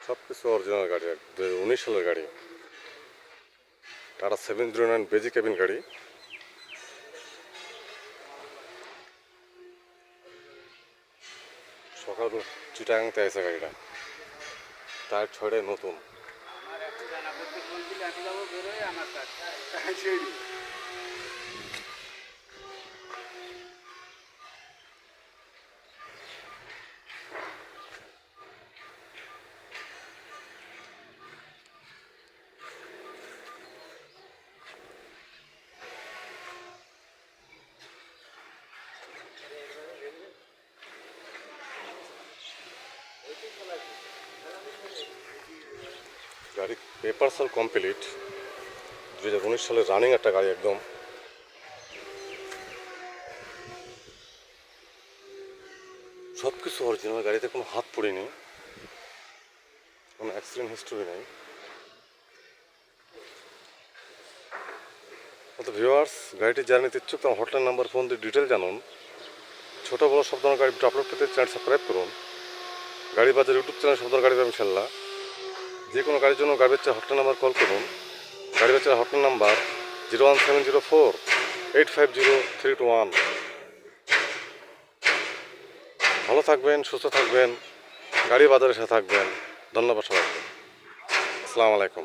সব কিছু অরিজিনাল গাড়ি, 2019 সালের গাড়ি। টাটা 709 বেজি কেবিন গাড়ি। সকাল চিটাগাংতে আছে গাড়িটা, টায়ার ছয়টাই নতুন। গাড়ি পেপার সেল কমপ্লিট, 2019 সালের রানিং একটা গাড়ি একদম। সব কিছু অরিজিনাল, গাড়িতে কোনো হাত পড়েনি, কোনো অ্যাক্সিডেন্ট হিস্টোরি নেই। তো ভিউয়ার্স, গাড়িটি যারা নিতে ইচ্ছুক তার হটলাইন নাম্বার ফোন দিয়ে ডিটেল জানুন। ছোটো বড় সব ধরনের গাড়ি আপলোড পেতে চ্যানেল সাবস্ক্রাইব করুন। গাড়ি বাজার ইউটিউব চ্যানেল সব ধরনের গাড়ি পাবেন ইনশাল্লাহ। যে কোনো গাড়ির জন্য গাড়ি বেচার হটলাইন নাম্বার কল করুন। গাড়ি বেচার হটলাইন নাম্বার 01704-850-321। ভালো থাকবেন, সুস্থ থাকবেন, গাড়ি বাজারের সাথে থাকবেন। ধন্যবাদ সবাইকে। আসসালামু আলাইকুম।